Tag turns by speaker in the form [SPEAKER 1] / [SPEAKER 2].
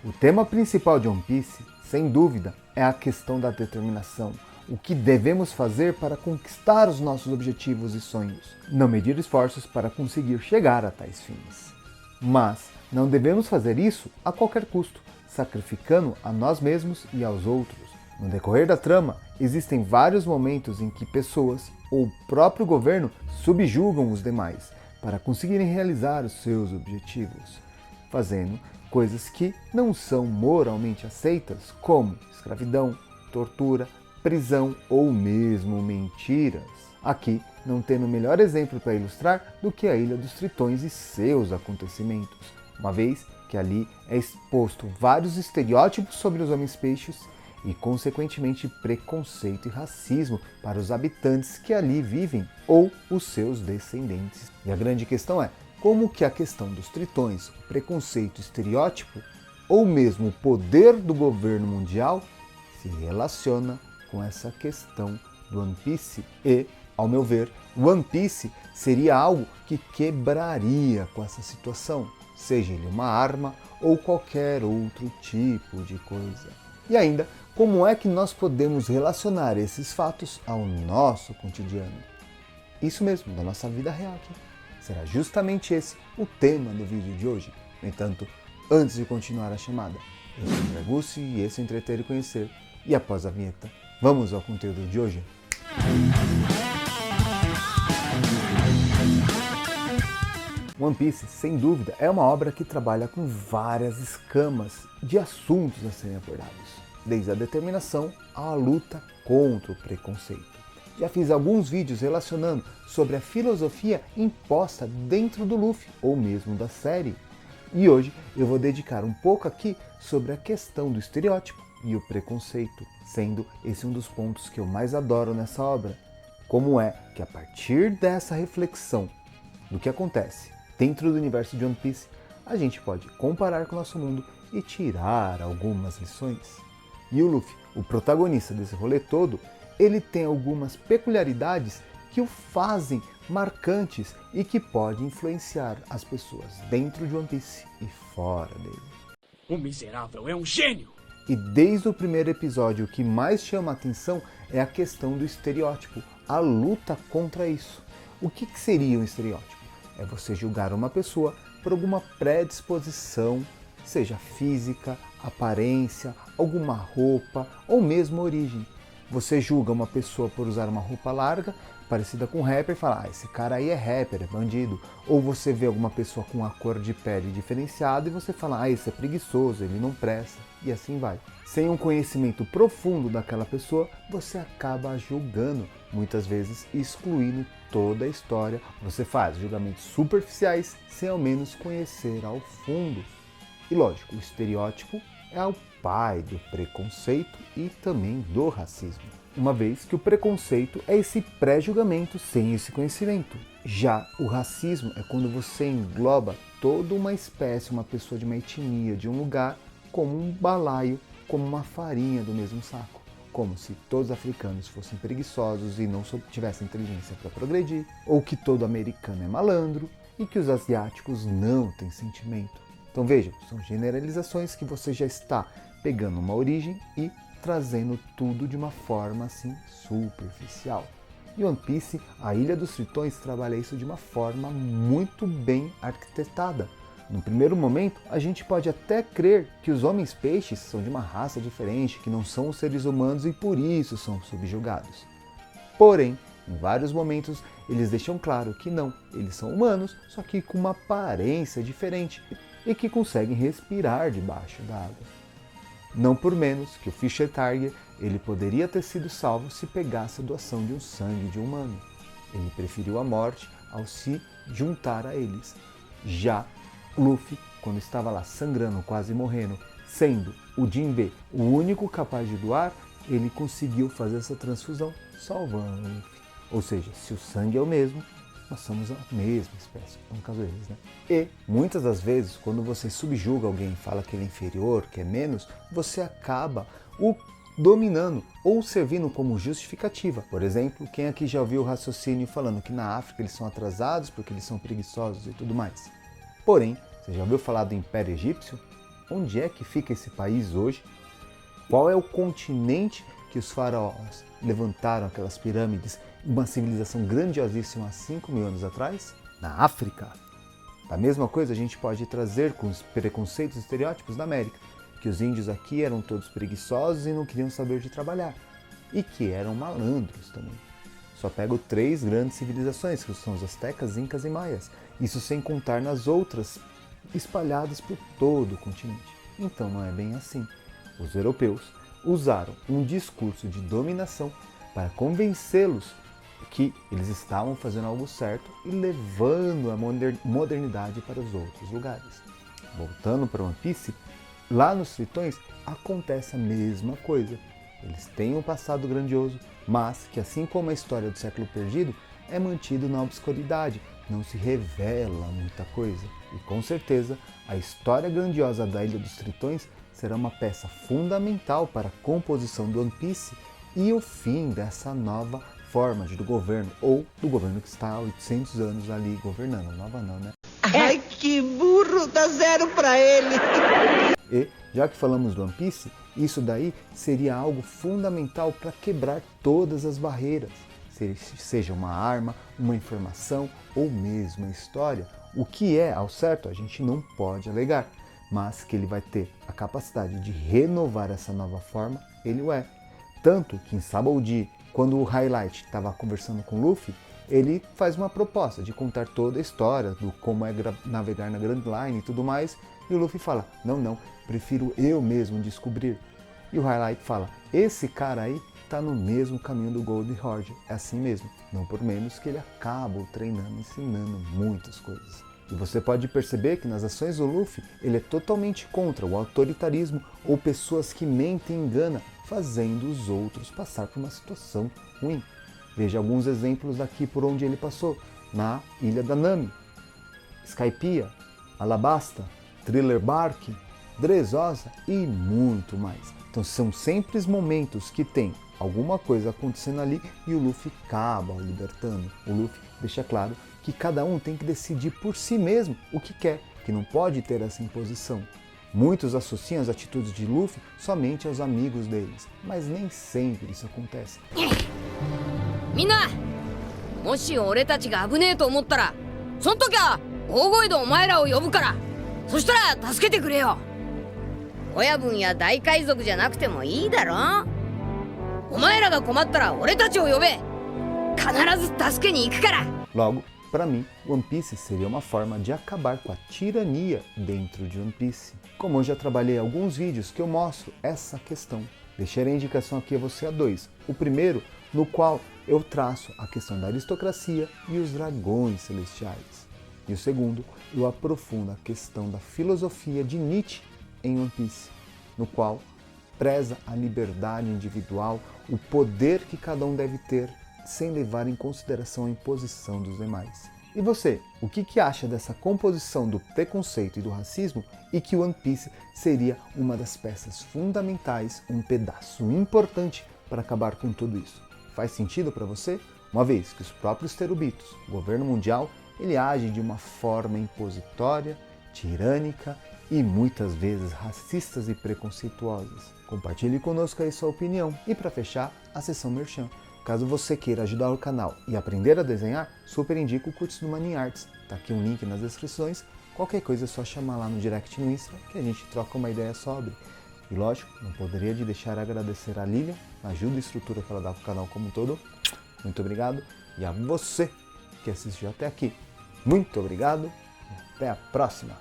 [SPEAKER 1] O tema principal de One Piece, sem dúvida, é a questão da determinação. O que devemos fazer para conquistar os nossos objetivos e sonhos. Não medir esforços para conseguir chegar a tais fins. Mas não devemos fazer isso a qualquer custo, sacrificando a nós mesmos e aos outros. No decorrer da trama, existem vários momentos em que pessoas ou o próprio governo subjugam os demais para conseguirem realizar os seus objetivos, fazendo coisas que não são moralmente aceitas, como escravidão, tortura, prisão ou mesmo mentiras. Aqui não tendo melhor exemplo para ilustrar do que a Ilha dos Tritões e seus acontecimentos, uma vez que ali é exposto vários estereótipos sobre os homens-peixes e, consequentemente, preconceito e racismo para os habitantes que ali vivem ou os seus descendentes. E a grande questão é, como que a questão dos tritões, o preconceito, o estereótipo, ou mesmo o poder do governo mundial se relaciona com essa questão do One Piece e, ao meu ver, One Piece seria algo que quebraria com essa situação, seja ele uma arma ou qualquer outro tipo de coisa. E ainda, como é que nós podemos relacionar esses fatos ao nosso cotidiano? Isso mesmo, da nossa vida real aqui. Será justamente esse o tema do vídeo de hoje. No entanto, antes de continuar a chamada, eu sou o André Gussi e esse é Entreter e Conhecer. E após a vinheta, vamos ao conteúdo de hoje? One Piece, sem dúvida, é uma obra que trabalha com várias escamas de assuntos a serem abordados, desde a determinação à luta contra o preconceito. Já fiz alguns vídeos relacionando sobre a filosofia imposta dentro do Luffy, ou mesmo da série. E hoje eu vou dedicar um pouco aqui sobre a questão do estereótipo e o preconceito, sendo esse um dos pontos que eu mais adoro nessa obra. Como é que a partir dessa reflexão do que acontece dentro do universo de One Piece, a gente pode comparar com o nosso mundo e tirar algumas lições. E o Luffy, o protagonista desse rolê todo, ele tem algumas peculiaridades que o fazem marcantes e que podem influenciar as pessoas dentro de One Piece e fora dele.
[SPEAKER 2] O miserável é um gênio!
[SPEAKER 1] E desde o primeiro episódio, o que mais chama a atenção é a questão do estereótipo, a luta contra isso. O que seria um estereótipo? É você julgar uma pessoa por alguma predisposição, seja física, aparência, alguma roupa ou mesmo origem. Você julga uma pessoa por usar uma roupa larga, parecida com um rapper, e fala, esse cara aí é rapper, é bandido. Ou você vê alguma pessoa com uma cor de pele diferenciada e você fala, esse é preguiçoso, ele não presta, e assim vai. Sem um conhecimento profundo daquela pessoa, você acaba julgando, muitas vezes excluindo toda a história. Você faz julgamentos superficiais sem ao menos conhecer ao fundo. E lógico, o estereótipo é o pai do preconceito e também do racismo, uma vez que o preconceito é esse pré-julgamento sem esse conhecimento. Já o racismo é quando você engloba toda uma espécie, uma pessoa de uma etnia, de um lugar, como um balaio, como uma farinha do mesmo saco. Como se todos os africanos fossem preguiçosos e não tivessem inteligência para progredir, ou que todo americano é malandro e que os asiáticos não têm sentimento. Então vejam, são generalizações que você já está pegando uma origem e trazendo tudo de uma forma assim superficial. E One Piece, a Ilha dos Tritões, trabalha isso de uma forma muito bem arquitetada. No primeiro momento, a gente pode até crer que os homens-peixes são de uma raça diferente, que não são os seres humanos e por isso são subjugados. Porém, em vários momentos, eles deixam claro que não, eles são humanos, só que com uma aparência diferente e que conseguem respirar debaixo da água. Não por menos que o Fisher Tiger, ele poderia ter sido salvo se pegasse a doação de um sangue de um humano. Ele preferiu a morte ao se juntar a eles. Já Luffy, quando estava lá sangrando, quase morrendo, sendo o Jinbe o único capaz de doar, ele conseguiu fazer essa transfusão, salvando o Luffy. Ou seja, se o sangue é o mesmo, nós somos a mesma espécie, no caso deles, né? E muitas das vezes, quando você subjuga alguém, fala que ele é inferior, que é menos, você acaba o dominando ou servindo como justificativa. Por exemplo, quem aqui já ouviu o raciocínio falando que na África eles são atrasados porque eles são preguiçosos e tudo mais? Porém, você já ouviu falar do Império Egípcio? onde é que fica esse país hoje? Qual é o continente que os faraós levantaram aquelas pirâmides, uma civilização grandiosíssima há 5.000 anos atrás? Na África. A mesma coisa a gente pode trazer com os preconceitos e estereótipos da América, que os índios aqui eram todos preguiçosos e não queriam saber de trabalhar, e que eram malandros também. Só pego 3 grandes civilizações, que são os astecas, incas e maias, isso sem contar nas outras espalhadas por todo o continente. Então não é bem assim. Os europeus usaram um discurso de dominação para convencê-los que eles estavam fazendo algo certo e levando a modernidade para os outros lugares. Voltando para One Piece, lá nos Tritões acontece a mesma coisa. Eles têm um passado grandioso, mas que, assim como a história do século perdido, é mantido na obscuridade, não se revela muita coisa. E com certeza, a história grandiosa da Ilha dos Tritões será uma peça fundamental para a composição do One Piece e o fim dessa nova forma do governo, ou do governo que está há 800 anos ali governando. Nova não, né?
[SPEAKER 3] Ai, que burro, dá 0 pra ele.
[SPEAKER 1] E, já que falamos do One Piece, isso daí seria algo fundamental para quebrar todas as barreiras, seja uma arma, uma informação ou mesmo a história. O que é, ao certo, a gente não pode alegar, mas que ele vai ter a capacidade de renovar essa nova forma, ele o é. Tanto que em Sabaody, quando o Highlight estava conversando com o Luffy, ele faz uma proposta de contar toda a história do como é navegar na Grand Line e tudo mais, e o Luffy fala, não, prefiro eu mesmo descobrir. E o Highlight fala, esse cara aí tá no mesmo caminho do Gold Roger, é assim mesmo, não por menos que ele acaba o treinando, ensinando muitas coisas. E você pode perceber que nas ações do Luffy, ele é totalmente contra o autoritarismo ou pessoas que mentem e enganam, fazendo os outros passar por uma situação ruim. Veja alguns exemplos aqui por onde ele passou, na Ilha da Nami, Skypiea, Alabasta, Thriller Bark, Dressrosa e muito mais. Então são sempre momentos que tem alguma coisa acontecendo ali e o Luffy acaba o libertando. O Luffy deixa claro que cada um tem que decidir por si mesmo o que quer, que não pode ter essa imposição. Muitos associam as atitudes de Luffy somente aos amigos deles, mas nem sempre isso acontece.
[SPEAKER 4] みんな、もし俺たちが危ねえと思ったら、その時は大声でお前らを呼ぶから、そしたら助けてくれよ。親分や大海賊じゃなくてもいいだろ。お前らが困ったら俺たちを呼べ。必ず助けに行くから。
[SPEAKER 1] Logo, para mim, One Piece seria uma forma de acabar com a tirania dentro de One Piece. Como eu já trabalhei alguns vídeos que eu mostro essa questão, deixarei a indicação aqui a você a 2. O primeiro, no qual eu traço a questão da aristocracia e os dragões celestiais. E o segundo, eu aprofundo a questão da filosofia de Nietzsche em One Piece, no qual preza a liberdade individual, o poder que cada um deve ter, sem levar em consideração a imposição dos demais. E você, o que acha dessa composição do preconceito e do racismo e que One Piece seria uma das peças fundamentais, um pedaço importante para acabar com tudo isso? Faz sentido para você? Uma vez que os próprios Terubitos, o governo mundial, ele age de uma forma impositória, tirânica e muitas vezes racistas e preconceituosas. Compartilhe conosco aí sua opinião. E para fechar, a sessão Merchan. Caso você queira ajudar o canal e aprender a desenhar, super indico o curso do Manin Arts. Tá aqui um link nas descrições. Qualquer coisa é só chamar lá no direct no Insta que a gente troca uma ideia sobre. E lógico, não poderia de deixar de agradecer a Lilian, a ajuda e estrutura que ela dá para o canal como um todo. Muito obrigado. E a você que assistiu até aqui, muito obrigado e até a próxima.